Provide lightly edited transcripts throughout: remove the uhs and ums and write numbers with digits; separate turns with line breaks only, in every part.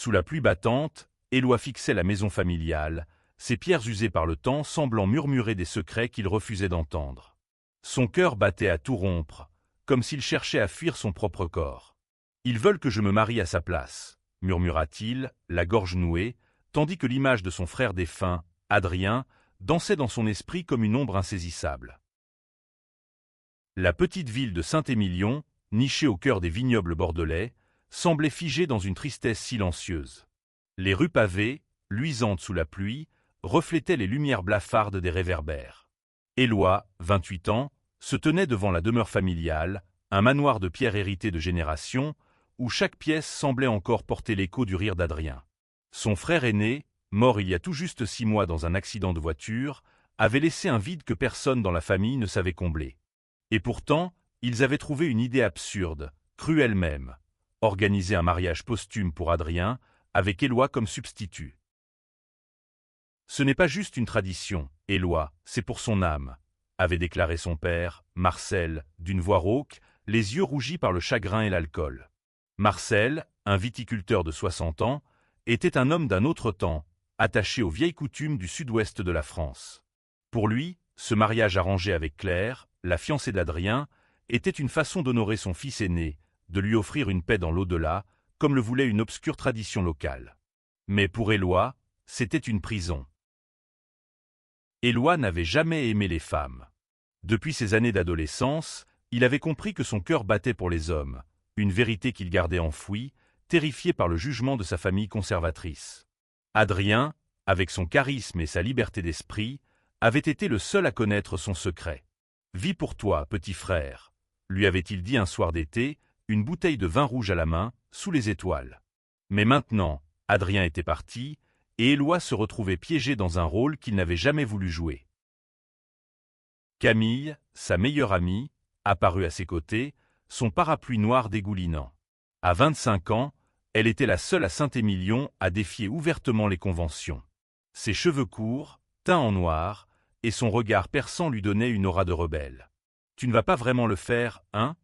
Sous la pluie battante, Éloi fixait la maison familiale, ses pierres usées par le temps semblant murmurer des secrets qu'il refusait d'entendre. Son cœur battait à tout rompre, comme s'il cherchait à fuir son propre corps. « Ils veulent que je me marie à sa place », murmura-t-il, la gorge nouée, tandis que l'image de son frère défunt, Adrien, dansait dans son esprit comme une ombre insaisissable. La petite ville de Saint-Émilion, nichée au cœur des vignobles bordelais, semblait figée dans une tristesse silencieuse. Les rues pavées, luisantes sous la pluie, reflétaient les lumières blafardes des réverbères. Éloi, 28 ans, se tenait devant la demeure familiale, un manoir de pierre hérité de générations, où chaque pièce semblait encore porter l'écho du rire d'Adrien. Son frère aîné, mort il y a tout juste 6 mois dans un accident de voiture, avait laissé un vide que personne dans la famille ne savait combler. Et pourtant, ils avaient trouvé une idée absurde, cruelle même, organiser un mariage posthume pour Adrien, avec Éloi comme substitut. Ce n'est pas juste une tradition, Éloi, c'est pour son âme, avait déclaré son père, Marcel, d'une voix rauque, les yeux rougis par le chagrin et l'alcool. Marcel, un viticulteur de 60 ans, était un homme d'un autre temps, attaché aux vieilles coutumes du sud-ouest de la France. Pour lui, ce mariage arrangé avec Claire, la fiancée d'Adrien, était une façon d'honorer son fils aîné, de lui offrir une paix dans l'au-delà, comme le voulait une obscure tradition locale. Mais pour Éloi, c'était une prison. Éloi n'avait jamais aimé les femmes. Depuis ses années d'adolescence, il avait compris que son cœur battait pour les hommes, une vérité qu'il gardait enfouie, terrifié par le jugement de sa famille conservatrice. Adrien, avec son charisme et sa liberté d'esprit, avait été le seul à connaître son secret. « Vis pour toi, petit frère », lui avait-il dit un soir d'été, une bouteille de vin rouge à la main, sous les étoiles. Mais maintenant, Adrien était parti, et Éloi se retrouvait piégé dans un rôle qu'il n'avait jamais voulu jouer. Camille, sa meilleure amie, apparut à ses côtés, son parapluie noir dégoulinant. À 25 ans, elle était la seule à Saint-Émilion à défier ouvertement les conventions. Ses cheveux courts, teints en noir, et son regard perçant lui donnaient une aura de rebelle. « Tu ne vas pas vraiment le faire, hein »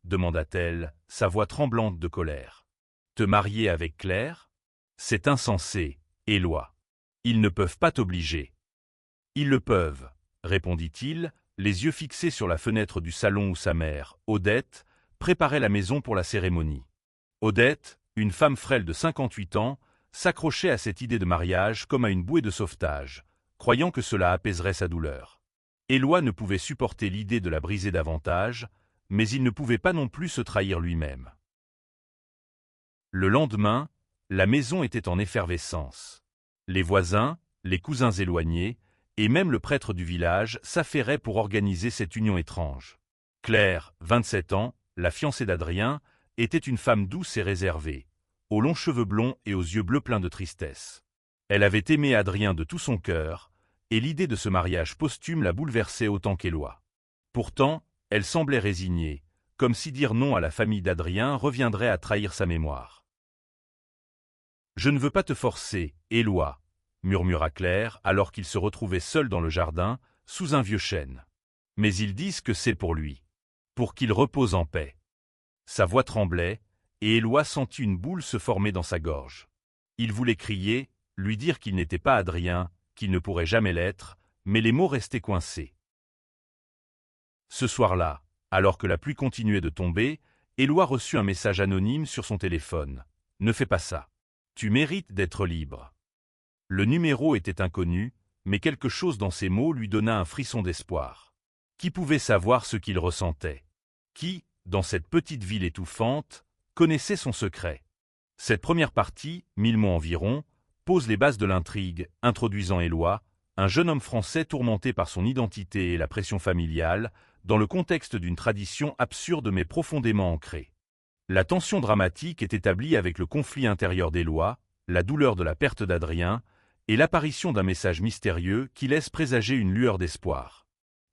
demanda-t-elle, sa voix tremblante de colère. « Te marier avec Claire ? C'est insensé, Éloi. Ils ne peuvent pas t'obliger. »« Ils le peuvent, » répondit-il, les yeux fixés sur la fenêtre du salon où sa mère, Odette, préparait la maison pour la cérémonie. Odette, une femme frêle de 58 ans, s'accrochait à cette idée de mariage comme à une bouée de sauvetage, croyant que cela apaiserait sa douleur. Éloi ne pouvait supporter l'idée de la briser davantage, mais il ne pouvait pas non plus se trahir lui-même. Le lendemain, la maison était en effervescence. Les voisins, les cousins éloignés, et même le prêtre du village s'affairaient pour organiser cette union étrange. Claire, 27 ans, la fiancée d'Adrien, était une femme douce et réservée, aux longs cheveux blonds et aux yeux bleus pleins de tristesse. Elle avait aimé Adrien de tout son cœur, et l'idée de ce mariage posthume la bouleversait autant qu'Éloi. Pourtant, elle semblait résignée, comme si dire non à la famille d'Adrien reviendrait à trahir sa mémoire. « Je ne veux pas te forcer, Éloi, » murmura Claire alors qu'il se retrouvait seul dans le jardin, sous un vieux chêne. « Mais ils disent que c'est pour lui, pour qu'il repose en paix. » Sa voix tremblait, et Éloi sentit une boule se former dans sa gorge. Il voulait crier, lui dire qu'il n'était pas Adrien, qu'il ne pourrait jamais l'être, mais les mots restaient coincés. Ce soir-là, alors que la pluie continuait de tomber, Éloi reçut un message anonyme sur son téléphone. « Ne fais pas ça. Tu mérites d'être libre. » Le numéro était inconnu, mais quelque chose dans ces mots lui donna un frisson d'espoir. Qui pouvait savoir ce qu'il ressentait? Qui, dans cette petite ville étouffante, connaissait son secret? Cette première partie, 1000 mots environ, pose les bases de l'intrigue, introduisant Éloi, un jeune homme français tourmenté par son identité et la pression familiale, dans le contexte d'une tradition absurde mais profondément ancrée. La tension dramatique est établie avec le conflit intérieur d'Éloi, la douleur de la perte d'Adrien, et l'apparition d'un message mystérieux qui laisse présager une lueur d'espoir.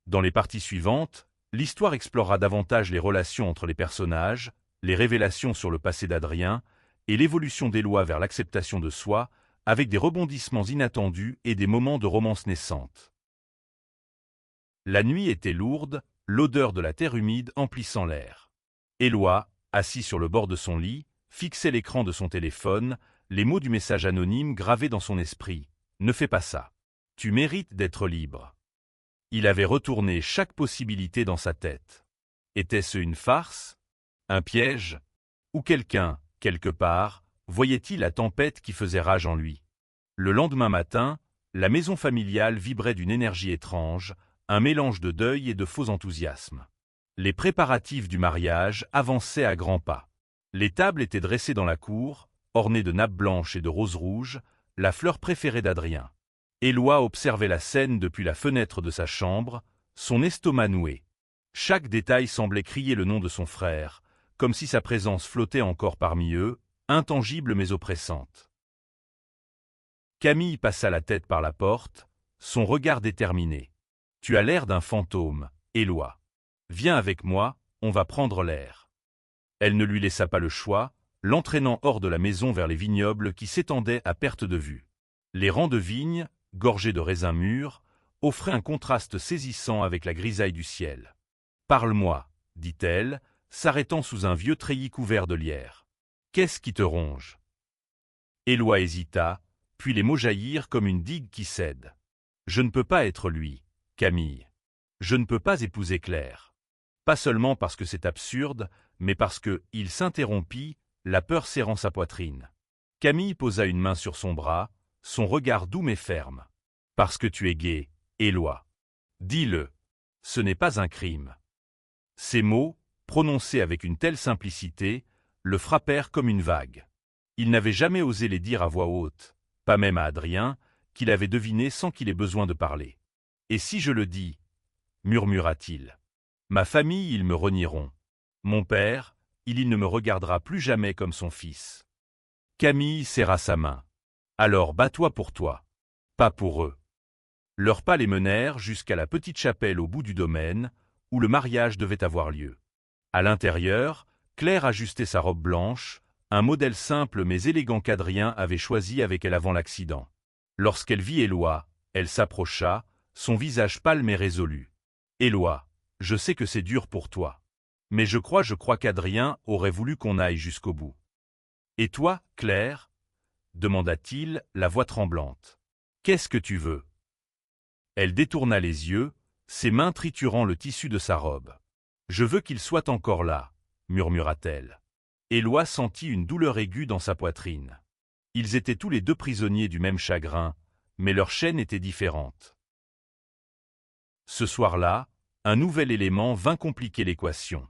Dans les parties suivantes, l'histoire explorera davantage les relations entre les personnages, les révélations sur le passé d'Adrien, et l'évolution d'Éloi vers l'acceptation de soi, avec des rebondissements inattendus et des moments de romance naissante. La nuit était lourde, l'odeur de la terre humide emplissant l'air. Éloi, assis sur le bord de son lit, fixait l'écran de son téléphone, les mots du message anonyme gravés dans son esprit. « Ne fais pas ça. Tu mérites d'être libre. » Il avait retourné chaque possibilité dans sa tête. Était-ce une farce? Un piège? Ou quelqu'un, quelque part, voyait-il la tempête qui faisait rage en lui? Le lendemain matin, la maison familiale vibrait d'une énergie étrange, un mélange de deuil et de faux enthousiasme. Les préparatifs du mariage avançaient à grands pas. Les tables étaient dressées dans la cour, ornées de nappes blanches et de roses rouges, la fleur préférée d'Adrien. Éloi observait la scène depuis la fenêtre de sa chambre, son estomac noué. Chaque détail semblait crier le nom de son frère, comme si sa présence flottait encore parmi eux, intangible mais oppressante. Camille passa la tête par la porte, son regard déterminé. « Tu as l'air d'un fantôme, Éloi. Viens avec moi, on va prendre l'air. » Elle ne lui laissa pas le choix, l'entraînant hors de la maison vers les vignobles qui s'étendaient à perte de vue. Les rangs de vignes, gorgés de raisins mûrs, offraient un contraste saisissant avec la grisaille du ciel. « Parle-moi, » dit-elle, s'arrêtant sous un vieux treillis couvert de lierre. « Qu'est-ce qui te ronge ?» Éloi hésita, puis les mots jaillirent comme une digue qui cède. « Je ne peux pas être lui, Camille. Je ne peux pas épouser Claire. Pas seulement parce que c'est absurde, mais parce que, il s'interrompit, la peur serrant sa poitrine. Camille posa une main sur son bras, son regard doux mais ferme. « Parce que tu es gai, Éloi. Dis-le. Ce n'est pas un crime. » Ces mots, prononcés avec une telle simplicité, le frappèrent comme une vague. Il n'avait jamais osé les dire à voix haute, pas même à Adrien, qu'il avait deviné sans qu'il ait besoin de parler. « Et si je le dis » murmura-t-il. « Ma famille, ils me renieront. Mon père, il ne me regardera plus jamais comme son fils. » Camille serra sa main. « Alors bats-toi pour toi, pas pour eux. » Leurs pas les menèrent jusqu'à la petite chapelle au bout du domaine, où le mariage devait avoir lieu. À l'intérieur, Claire ajustait sa robe blanche, un modèle simple mais élégant qu'Adrien avait choisi avec elle avant l'accident. Lorsqu'elle vit Éloi, elle s'approcha, son visage pâle mais résolu. « Éloi, je sais que c'est dur pour toi. Mais je crois qu'Adrien aurait voulu qu'on aille jusqu'au bout. »« Et toi, Claire ?» demanda-t-il, la voix tremblante. « Qu'est-ce que tu veux ?» Elle détourna les yeux, ses mains triturant le tissu de sa robe. « Je veux qu'il soit encore là, » murmura-t-elle. Éloi sentit une douleur aiguë dans sa poitrine. Ils étaient tous les deux prisonniers du même chagrin, mais leurs chaînes étaient différentes. Ce soir-là, un nouvel élément vint compliquer l'équation.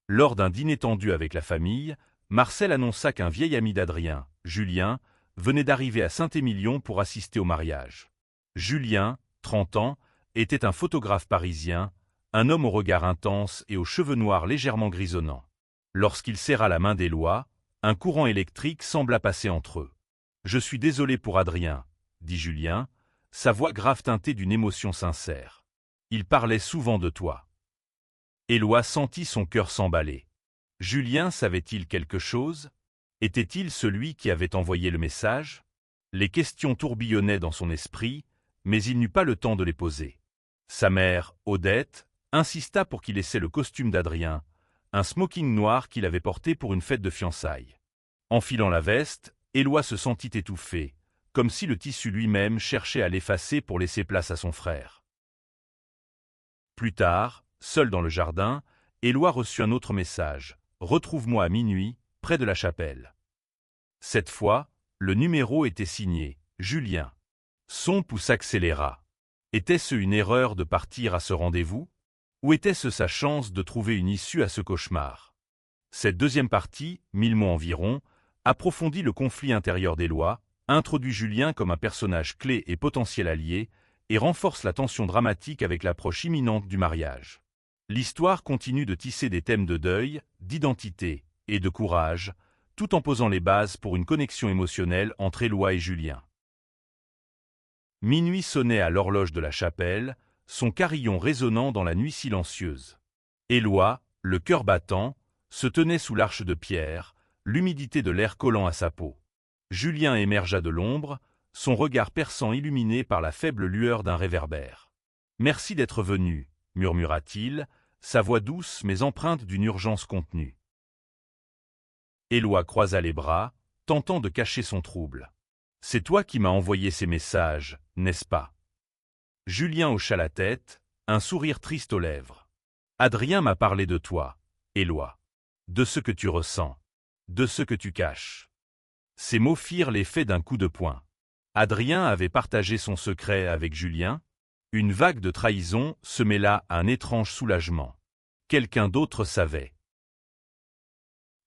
Lors d'un dîner tendu avec la famille, Marcel annonça qu'un vieil ami d'Adrien, Julien, venait d'arriver à Saint-Émilion pour assister au mariage. Julien, 30 ans, était un photographe parisien, un homme au regard intense et aux cheveux noirs légèrement grisonnants. Lorsqu'il serra la main d'Éloi, un courant électrique sembla passer entre eux. « Je suis désolé pour Adrien, » dit Julien, sa voix grave teintée d'une émotion sincère. « Il parlait souvent de toi. » Éloi sentit son cœur s'emballer. Julien savait-il quelque chose? Était-il celui qui avait envoyé le message? Les questions tourbillonnaient dans son esprit, mais il n'eut pas le temps de les poser. Sa mère, Odette, insista pour qu'il essaie le costume d'Adrien, un smoking noir qu'il avait porté pour une fête de fiançailles. Enfilant la veste, Éloi se sentit étouffé, comme si le tissu lui-même cherchait à l'effacer pour laisser place à son frère. Plus tard, seul dans le jardin, Éloi reçut un autre message. « Retrouve-moi à minuit, près de la chapelle. » Cette fois, le numéro était signé « Julien ». Son pouls s'accéléra. Était-ce une erreur de partir à ce rendez-vous? Ou était-ce sa chance de trouver une issue à ce cauchemar? Cette deuxième partie, 1000 mots environ, approfondit le conflit intérieur d'Éloi, introduit Julien comme un personnage clé et potentiel allié, et renforce la tension dramatique avec l'approche imminente du mariage. L'histoire continue de tisser des thèmes de deuil, d'identité et de courage, tout en posant les bases pour une connexion émotionnelle entre Éloi et Julien. Minuit sonnait à l'horloge de la chapelle, son carillon résonnant dans la nuit silencieuse. Éloi, le cœur battant, se tenait sous l'arche de pierre, l'humidité de l'air collant à sa peau. Julien émergea de l'ombre, son regard perçant illuminé par la faible lueur d'un réverbère. « Merci d'être venu », murmura-t-il, sa voix douce mais empreinte d'une urgence contenue. Éloi croisa les bras, tentant de cacher son trouble. « C'est toi qui m'as envoyé ces messages, n'est-ce pas ?» Julien hocha la tête, un sourire triste aux lèvres. « Adrien m'a parlé de toi, Éloi. De ce que tu ressens. De ce que tu caches. » Ces mots firent l'effet d'un coup de poing. Adrien avait partagé son secret avec Julien. Une vague de trahison se mêla à un étrange soulagement. Quelqu'un d'autre savait.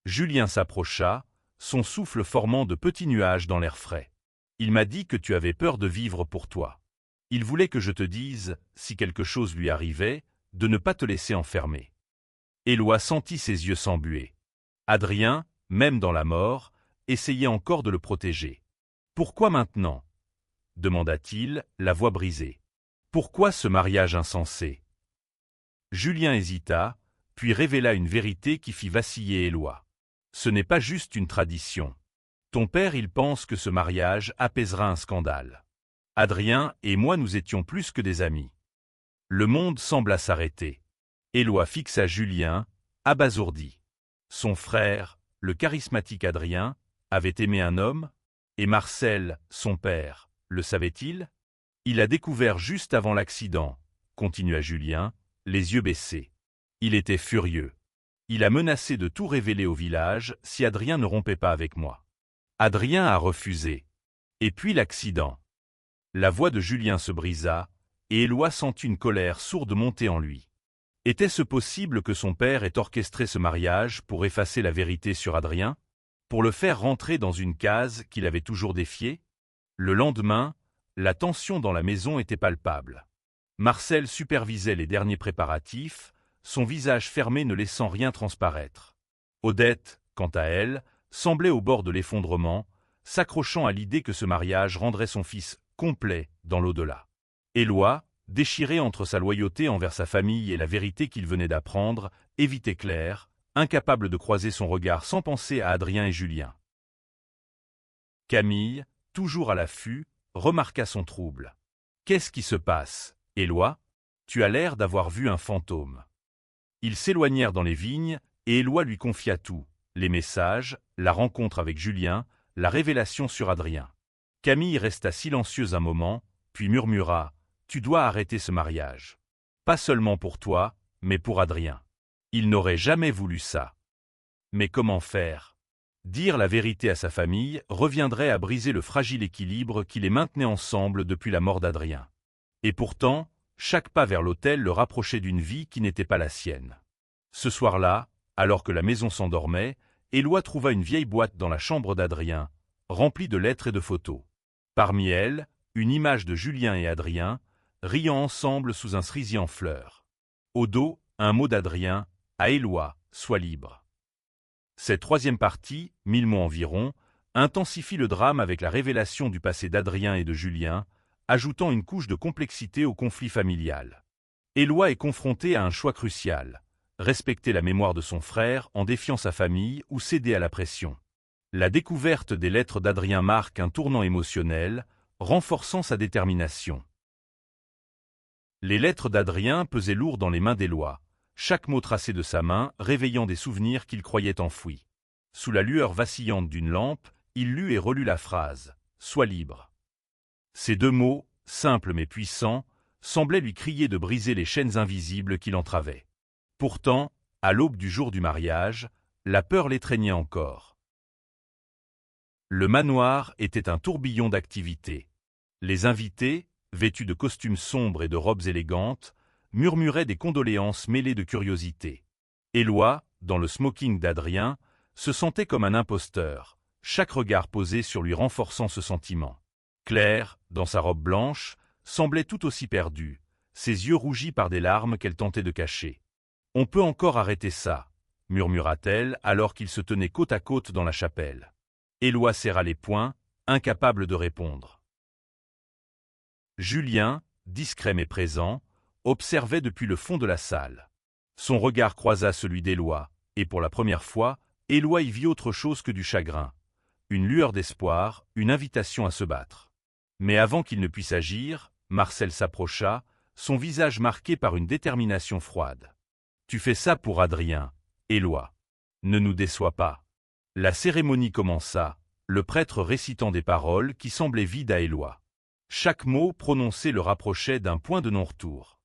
Julien s'approcha, son souffle formant de petits nuages dans l'air frais. « Il m'a dit que tu avais peur de vivre pour toi. Il voulait que je te dise, si quelque chose lui arrivait, de ne pas te laisser enfermer. » Éloi sentit ses yeux s'embuer. Adrien, même dans la mort, essayait encore de le protéger. « Pourquoi maintenant ?» demanda-t-il, la voix brisée. « Pourquoi ce mariage insensé ?» Julien hésita, puis révéla une vérité qui fit vaciller Éloi. « Ce n'est pas juste une tradition. Ton père, il pense que ce mariage apaisera un scandale. Adrien et moi, nous étions plus que des amis. » Le monde sembla s'arrêter. Éloi fixa Julien, abasourdi. Son frère, le charismatique Adrien, avait aimé un homme, et Marcel, son père, le savait-il? Il l'a découvert juste avant l'accident, continua Julien, les yeux baissés. Il était furieux. Il a menacé de tout révéler au village si Adrien ne rompait pas avec moi. Adrien a refusé. Et puis l'accident. La voix de Julien se brisa, et Éloi sentit une colère sourde monter en lui. Était-ce possible que son père ait orchestré ce mariage pour effacer la vérité sur Adrien? Pour le faire rentrer dans une case qu'il avait toujours défiée? Le lendemain, la tension dans la maison était palpable. Marcel supervisait les derniers préparatifs, son visage fermé ne laissant rien transparaître. Odette, quant à elle, semblait au bord de l'effondrement, s'accrochant à l'idée que ce mariage rendrait son fils complet dans l'au-delà. Éloi, déchiré entre sa loyauté envers sa famille et la vérité qu'il venait d'apprendre, évitait Claire, incapable de croiser son regard sans penser à Adrien et Julien. Camille, toujours à l'affût, remarqua son trouble. « Qu'est-ce qui se passe, Éloi? Tu as l'air d'avoir vu un fantôme. » Ils s'éloignèrent dans les vignes, et Éloi lui confia tout, les messages, la rencontre avec Julien, la révélation sur Adrien. Camille resta silencieuse un moment, puis murmura « Tu dois arrêter ce mariage. Pas seulement pour toi, mais pour Adrien. Il n'aurait jamais voulu ça. » Mais comment faire? Dire la vérité à sa famille reviendrait à briser le fragile équilibre qui les maintenait ensemble depuis la mort d'Adrien. Et pourtant, chaque pas vers l'autel le rapprochait d'une vie qui n'était pas la sienne. Ce soir-là, alors que la maison s'endormait, Éloi trouva une vieille boîte dans la chambre d'Adrien, remplie de lettres et de photos. Parmi elles, une image de Julien et Adrien, riant ensemble sous un cerisier en fleurs. Au dos, un mot d'Adrien, à Éloi, sois libre. Cette troisième partie, 1000 mots environ, intensifie le drame avec la révélation du passé d'Adrien et de Julien, ajoutant une couche de complexité au conflit familial. Éloi est confronté à un choix crucial, respecter la mémoire de son frère en défiant sa famille ou céder à la pression. La découverte des lettres d'Adrien marque un tournant émotionnel, renforçant sa détermination. Les lettres d'Adrien pesaient lourd dans les mains d'Éloi, chaque mot tracé de sa main réveillant des souvenirs qu'il croyait enfouis. Sous la lueur vacillante d'une lampe, il lut et relut la phrase « Sois libre ». Ces deux mots, simples mais puissants, semblaient lui crier de briser les chaînes invisibles qui l'entravaient. Pourtant, à l'aube du jour du mariage, la peur l'étreignait encore. Le manoir était un tourbillon d'activités. Les invités, vêtus de costumes sombres et de robes élégantes, murmuraient des condoléances mêlées de curiosité. Éloi, dans le smoking d'Adrien, se sentait comme un imposteur, chaque regard posé sur lui renforçant ce sentiment. Claire, dans sa robe blanche, semblait tout aussi perdue, ses yeux rougis par des larmes qu'elle tentait de cacher. « On peut encore arrêter ça », murmura-t-elle alors qu'ils se tenaient côte à côte dans la chapelle. Éloi serra les poings, incapable de répondre. Julien, discret mais présent, observait depuis le fond de la salle. Son regard croisa celui d'Éloi, et pour la première fois, Éloi y vit autre chose que du chagrin. Une lueur d'espoir, une invitation à se battre. Mais avant qu'il ne puisse agir, Marcel s'approcha, son visage marqué par une détermination froide. « Tu fais ça pour Adrien, Éloi. Ne nous déçois pas. » La cérémonie commença, le prêtre récitant des paroles qui semblaient vides à Éloi. Chaque mot prononcé le rapprochait d'un point de non-retour.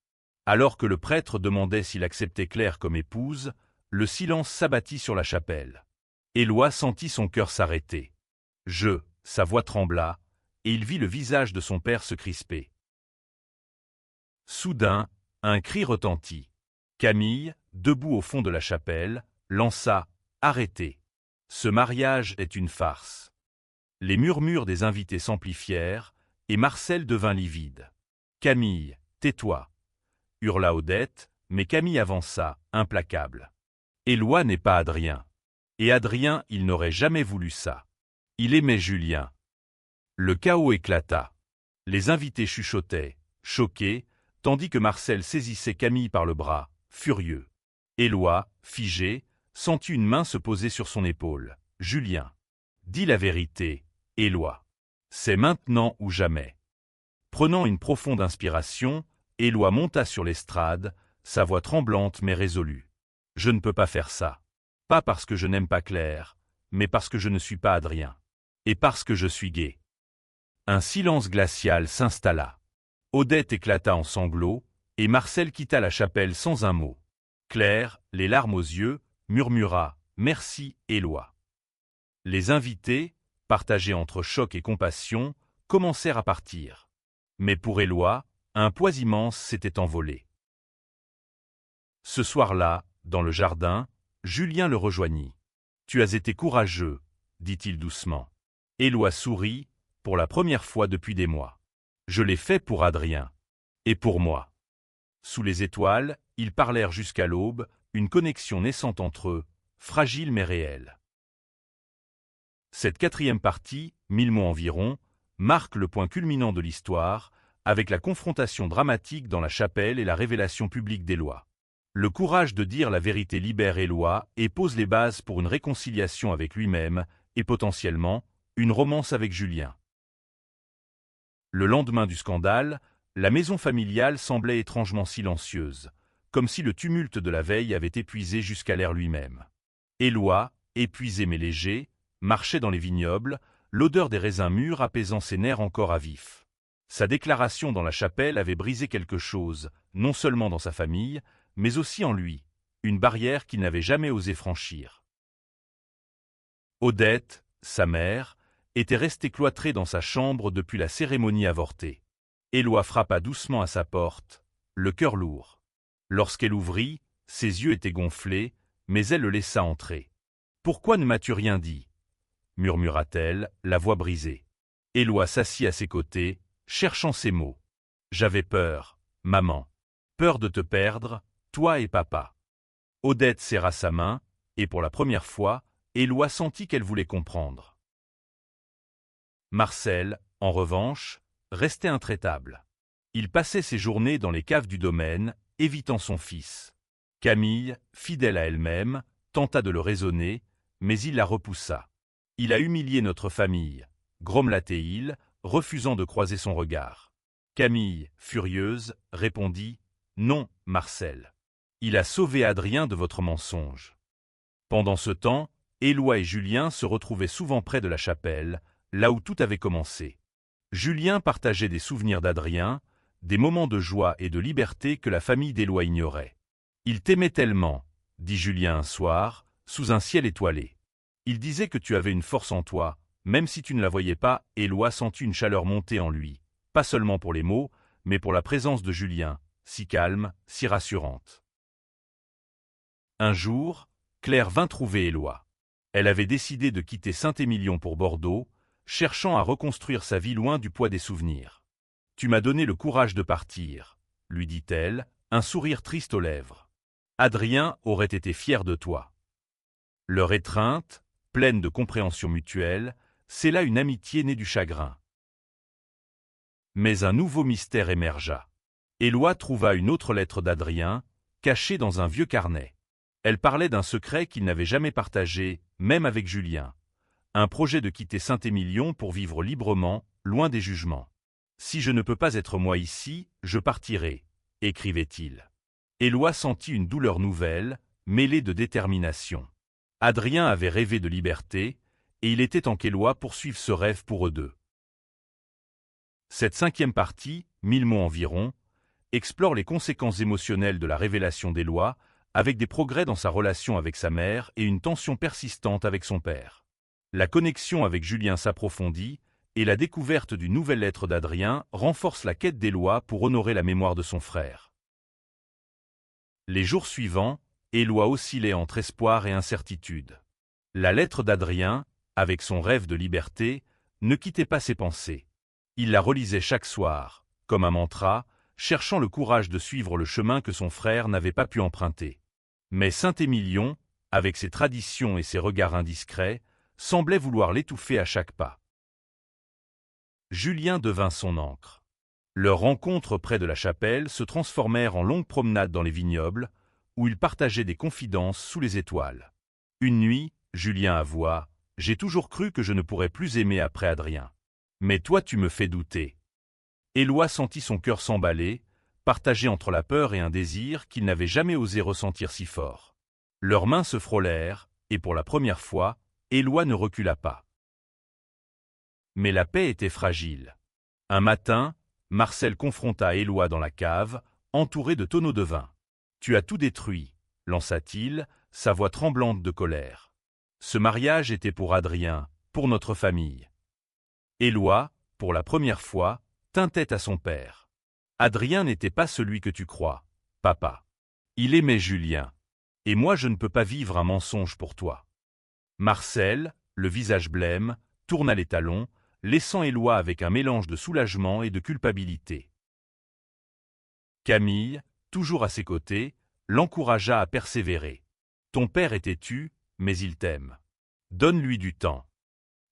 Alors que le prêtre demandait s'il acceptait Claire comme épouse, le silence s'abattit sur la chapelle. Éloi sentit son cœur s'arrêter. Sa voix trembla, et il vit le visage de son père se crisper. Soudain, un cri retentit. Camille, debout au fond de la chapelle, lança « Arrêtez ! Ce mariage est une farce !» Les murmures des invités s'amplifièrent, et Marcel devint livide. « Camille, tais-toi !» hurla Odette, mais Camille avança, implacable. « Éloi n'est pas Adrien. Et Adrien, il n'aurait jamais voulu ça. Il aimait Julien. » Le chaos éclata. Les invités chuchotaient, choqués, tandis que Marcel saisissait Camille par le bras, furieux. Éloi, figé, sentit une main se poser sur son épaule. « Julien, dis la vérité, Éloi. C'est maintenant ou jamais. » Prenant une profonde inspiration, Éloi monta sur l'estrade, sa voix tremblante mais résolue. « Je ne peux pas faire ça. Pas parce que je n'aime pas Claire, mais parce que je ne suis pas Adrien. Et parce que je suis gai. » Un silence glacial s'installa. Odette éclata en sanglots, et Marcel quitta la chapelle sans un mot. Claire, les larmes aux yeux, murmura « Merci, Éloi ». Les invités, partagés entre choc et compassion, commencèrent à partir. Mais pour Éloi, un poids immense s'était envolé. Ce soir-là, dans le jardin, Julien le rejoignit. « Tu as été courageux, » dit-il doucement. Éloi sourit, pour la première fois depuis des mois. « Je l'ai fait pour Adrien. Et pour moi. » Sous les étoiles, ils parlèrent jusqu'à l'aube, une connexion naissante entre eux, fragile mais réelle. Cette quatrième partie, 1000 mots environ, marque le point culminant de l'histoire, avec la confrontation dramatique dans la chapelle et la révélation publique d'Éloi. Le courage de dire la vérité libère Éloi et pose les bases pour une réconciliation avec lui-même et potentiellement, une romance avec Julien. Le lendemain du scandale, la maison familiale semblait étrangement silencieuse, comme si le tumulte de la veille avait épuisé jusqu'à l'air lui-même. Éloi, épuisé mais léger, marchait dans les vignobles, l'odeur des raisins mûrs apaisant ses nerfs encore à vif. Sa déclaration dans la chapelle avait brisé quelque chose, non seulement dans sa famille, mais aussi en lui, une barrière qu'il n'avait jamais osé franchir. Odette, sa mère, était restée cloîtrée dans sa chambre depuis la cérémonie avortée. Éloi frappa doucement à sa porte, le cœur lourd. Lorsqu'elle ouvrit, ses yeux étaient gonflés, mais elle le laissa entrer. « Pourquoi ne m'as-tu rien dit ?» murmura-t-elle, la voix brisée. Éloi s'assit à ses côtés, cherchant ses mots. « J'avais peur, maman. Peur de te perdre, toi et papa. » Odette serra sa main, et pour la première fois, Éloi sentit qu'elle voulait comprendre. Marcel, en revanche, restait intraitable. Il passait ses journées dans les caves du domaine, évitant son fils. Camille, fidèle à elle-même, tenta de le raisonner, mais il la repoussa. « Il a humilié notre famille », grommela-t-il, refusant de croiser son regard. Camille, furieuse, répondit « Non, Marcel. Il a sauvé Adrien de votre mensonge. » Pendant ce temps, Éloi et Julien se retrouvaient souvent près de la chapelle, là où tout avait commencé. Julien partageait des souvenirs d'Adrien, des moments de joie et de liberté que la famille d'Éloi ignorait. « Il t'aimait tellement, » dit Julien un soir, sous un ciel étoilé. « Il disait que tu avais une force en toi, même si tu ne la voyais pas. » Éloi sentit une chaleur monter en lui, pas seulement pour les mots, mais pour la présence de Julien, si calme, si rassurante. Un jour, Claire vint trouver Éloi. Elle avait décidé de quitter Saint-Émilion pour Bordeaux, cherchant à reconstruire sa vie loin du poids des souvenirs. « Tu m'as donné le courage de partir, » lui dit-elle, un sourire triste aux lèvres. « Adrien aurait été fier de toi. » Leur étreinte, pleine de compréhension mutuelle, scella une amitié née du chagrin. Mais un nouveau mystère émergea. Éloi trouva une autre lettre d'Adrien, cachée dans un vieux carnet. Elle parlait d'un secret qu'il n'avait jamais partagé, même avec Julien. Un projet de quitter Saint-Émilion pour vivre librement, loin des jugements. « Si je ne peux pas être moi ici, je partirai », écrivait-il. Éloi sentit une douleur nouvelle, mêlée de détermination. Adrien avait rêvé de liberté, et il était temps qu'Éloi poursuive ce rêve pour eux deux. Cette 5e partie, 1000 mots environ, explore les conséquences émotionnelles de la révélation d'Éloi, avec des progrès dans sa relation avec sa mère et une tension persistante avec son père. La connexion avec Julien s'approfondit, et la découverte d'une nouvelle lettre d'Adrien renforce la quête d'Éloi pour honorer la mémoire de son frère. Les jours suivants, Éloi oscillait entre espoir et incertitude. La lettre d'Adrien, avec son rêve de liberté, ne quittait pas ses pensées. Il la relisait chaque soir, comme un mantra, cherchant le courage de suivre le chemin que son frère n'avait pas pu emprunter. Mais Saint-Émilion, avec ses traditions et ses regards indiscrets, semblait vouloir l'étouffer à chaque pas. Julien devint son ancre. Leurs rencontres près de la chapelle se transformèrent en longues promenades dans les vignobles, où ils partageaient des confidences sous les étoiles. Une nuit, Julien avoua « J'ai toujours cru que je ne pourrais plus aimer après Adrien. Mais toi tu me fais douter. » Éloi sentit son cœur s'emballer, partagé entre la peur et un désir qu'il n'avait jamais osé ressentir si fort. Leurs mains se frôlèrent, et pour la première fois, Éloi ne recula pas. Mais la paix était fragile. Un matin, Marcel confronta Éloi dans la cave, entouré de tonneaux de vin. « Tu as tout détruit », lança-t-il, sa voix tremblante de colère. « Ce mariage était pour Adrien, pour notre famille. » Éloi, pour la première fois, tint tête à son père. « Adrien n'était pas celui que tu crois, papa. Il aimait Julien. Et moi je ne peux pas vivre un mensonge pour toi. » Marcel, le visage blême, tourna les talons, laissant Éloi avec un mélange de soulagement et de culpabilité. Camille, toujours à ses côtés, l'encouragea à persévérer. « Ton père est têtu, mais il t'aime. Donne-lui du temps. »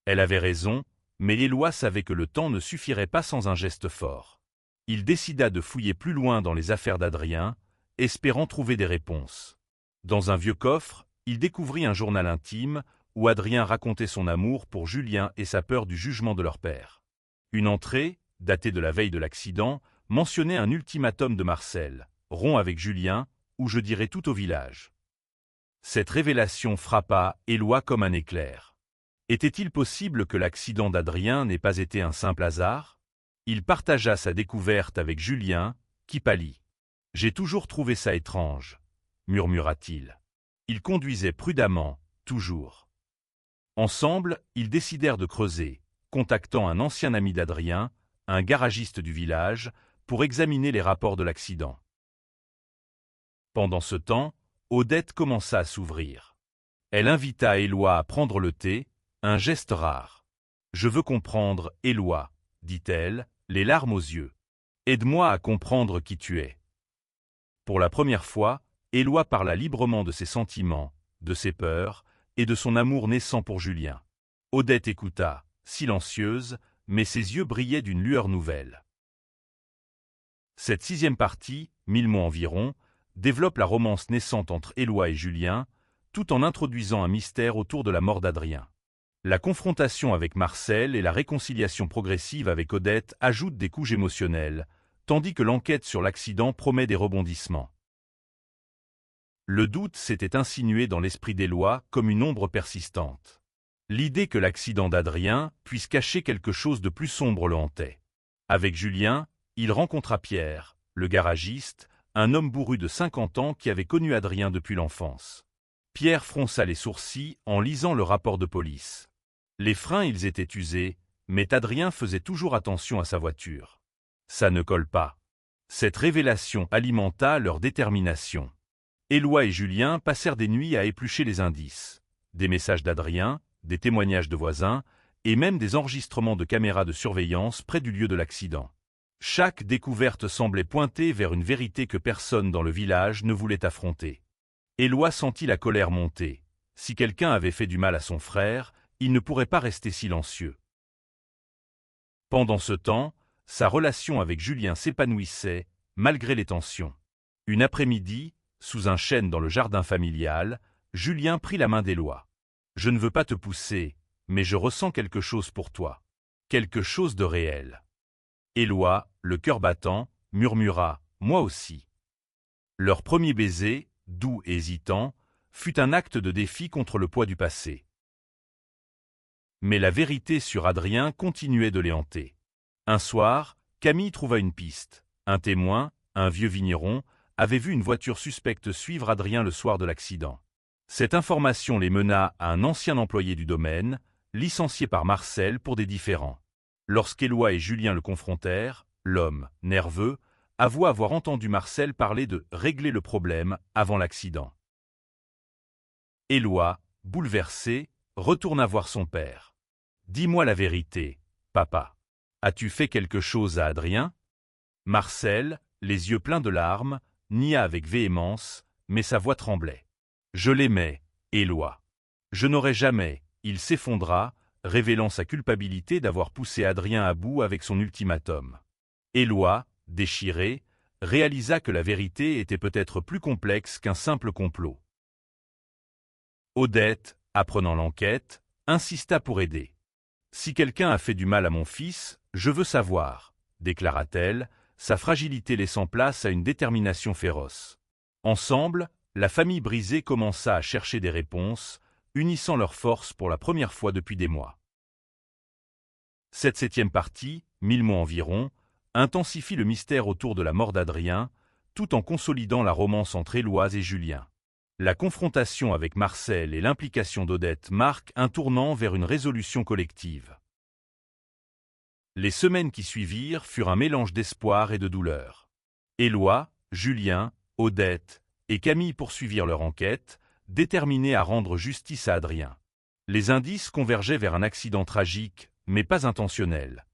Elle avait raison, mais Éloi savait que le temps ne suffirait pas sans un geste fort. Il décida de fouiller plus loin dans les affaires d'Adrien, espérant trouver des réponses. Dans un vieux coffre, il découvrit un journal intime où Adrien racontait son amour pour Julien et sa peur du jugement de leur père. Une entrée, datée de la veille de l'accident, mentionnait un ultimatum de Marcel, « Romps avec Julien, ou je dirai tout au village. » Cette révélation frappa Éloi comme un éclair. Était-il possible que l'accident d'Adrien n'ait pas été un simple hasard? Il partagea sa découverte avec Julien, qui pâlit. « J'ai toujours trouvé ça étrange, » murmura-t-il. Il conduisait prudemment, toujours. Ensemble, ils décidèrent de creuser, contactant un ancien ami d'Adrien, un garagiste du village, pour examiner les rapports de l'accident. Pendant ce temps, Odette commença à s'ouvrir. Elle invita Éloi à prendre le thé, un geste rare. « Je veux comprendre, Éloi, » dit-elle, les larmes aux yeux. « Aide-moi à comprendre qui tu es. » Pour la première fois, Éloi parla librement de ses sentiments, de ses peurs, et de son amour naissant pour Julien. Odette écouta, silencieuse, mais ses yeux brillaient d'une lueur nouvelle. Cette 6e partie, 1000 mots environ, développe la romance naissante entre Éloi et Julien, tout en introduisant un mystère autour de la mort d'Adrien. La confrontation avec Marcel et la réconciliation progressive avec Odette ajoutent des couches émotionnelles, tandis que l'enquête sur l'accident promet des rebondissements. Le doute s'était insinué dans l'esprit d'Éloi comme une ombre persistante. L'idée que l'accident d'Adrien puisse cacher quelque chose de plus sombre le hantait. Avec Julien, il rencontra Pierre, le garagiste, un homme bourru de 50 ans qui avait connu Adrien depuis l'enfance. Pierre fronça les sourcils en lisant le rapport de police. Les freins, ils étaient usés, mais Adrien faisait toujours attention à sa voiture. Ça ne colle pas. Cette révélation alimenta leur détermination. Éloi et Julien passèrent des nuits à éplucher les indices. Des messages d'Adrien, des témoignages de voisins, et même des enregistrements de caméras de surveillance près du lieu de l'accident. Chaque découverte semblait pointer vers une vérité que personne dans le village ne voulait affronter. Éloi sentit la colère monter. Si quelqu'un avait fait du mal à son frère, il ne pourrait pas rester silencieux. Pendant ce temps, sa relation avec Julien s'épanouissait, malgré les tensions. Une après-midi, sous un chêne dans le jardin familial, Julien prit la main d'Éloi. « Je ne veux pas te pousser, mais je ressens quelque chose pour toi. Quelque chose de réel. » Éloi, le cœur battant, murmura « Moi aussi. » Leur premier baiser, doux et hésitant, fut un acte de défi contre le poids du passé. Mais la vérité sur Adrien continuait de les hanter. Un soir, Camille trouva une piste. Un témoin, un vieux vigneron, avait vu une voiture suspecte suivre Adrien le soir de l'accident. Cette information les mena à un ancien employé du domaine, licencié par Marcel pour des différends. Lorsqu'Éloi et Julien le confrontèrent, l'homme, nerveux, avoua avoir entendu Marcel parler de « régler le problème » avant l'accident. Éloi, bouleversé, retourna voir son père. « Dis-moi la vérité, papa. As-tu fait quelque chose à Adrien ?» Marcel, les yeux pleins de larmes, nia avec véhémence, mais sa voix tremblait. « Je l'aimais, Éloi. Je n'aurais jamais… » Il s'effondra, révélant sa culpabilité d'avoir poussé Adrien à bout avec son ultimatum. Éloi, déchiré, réalisa que la vérité était peut-être plus complexe qu'un simple complot. Odette, apprenant l'enquête, insista pour aider. « Si quelqu'un a fait du mal à mon fils, je veux savoir », déclara-t-elle, sa fragilité laissant place à une détermination féroce. Ensemble, la famille brisée commença à chercher des réponses, unissant leurs forces pour la première fois depuis des mois. Cette 7e partie, 1000 mots environ, intensifie le mystère autour de la mort d'Adrien, tout en consolidant la romance entre Éloi et Julien. La confrontation avec Marcel et l'implication d'Odette marquent un tournant vers une résolution collective. Les semaines qui suivirent furent un mélange d'espoir et de douleur. Éloi, Julien, Odette et Camille poursuivirent leur enquête, déterminés à rendre justice à Adrien. Les indices convergeaient vers un accident tragique, mais pas intentionnel.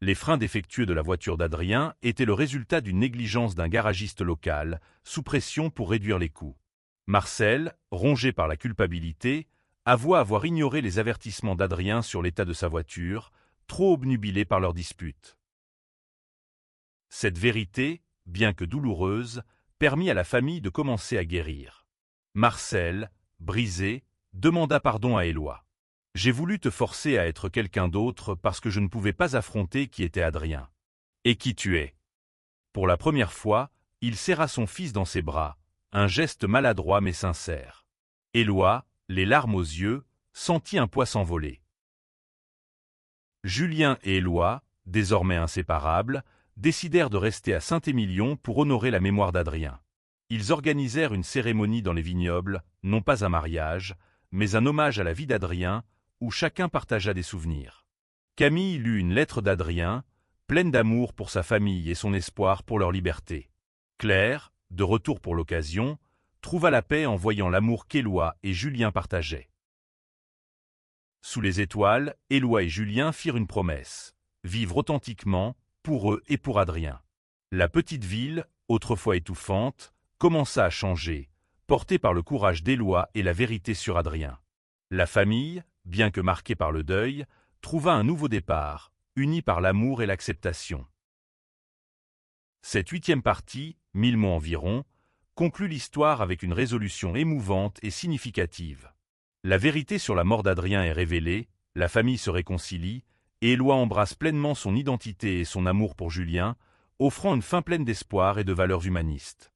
Les freins défectueux de la voiture d'Adrien étaient le résultat d'une négligence d'un garagiste local, sous pression pour réduire les coûts. Marcel, rongé par la culpabilité, avoua avoir ignoré les avertissements d'Adrien sur l'état de sa voiture, trop obnubilée par leur dispute. Cette vérité, bien que douloureuse, permit à la famille de commencer à guérir. Marcel, brisé, demanda pardon à Éloi. « J'ai voulu te forcer à être quelqu'un d'autre parce que je ne pouvais pas affronter qui était Adrien. Et qui tu es ?» Pour la première fois, il serra son fils dans ses bras, un geste maladroit mais sincère. Éloi, les larmes aux yeux, sentit un poids s'envoler. Julien et Éloi, désormais inséparables, décidèrent de rester à Saint-Émilion pour honorer la mémoire d'Adrien. Ils organisèrent une cérémonie dans les vignobles, non pas un mariage, mais un hommage à la vie d'Adrien, où chacun partagea des souvenirs. Camille lut une lettre d'Adrien, pleine d'amour pour sa famille et son espoir pour leur liberté. Claire, de retour pour l'occasion, trouva la paix en voyant l'amour qu'Éloi et Julien partageaient. Sous les étoiles, Éloi et Julien firent une promesse, vivre authentiquement, pour eux et pour Adrien. La petite ville, autrefois étouffante, commença à changer, portée par le courage d'Éloi et la vérité sur Adrien. La famille, bien que marquée par le deuil, trouva un nouveau départ, unie par l'amour et l'acceptation. Cette 8e partie, 1000 mots environ, conclut l'histoire avec une résolution émouvante et significative. La vérité sur la mort d'Adrien est révélée, la famille se réconcilie, et Éloi embrasse pleinement son identité et son amour pour Julien, offrant une fin pleine d'espoir et de valeurs humanistes.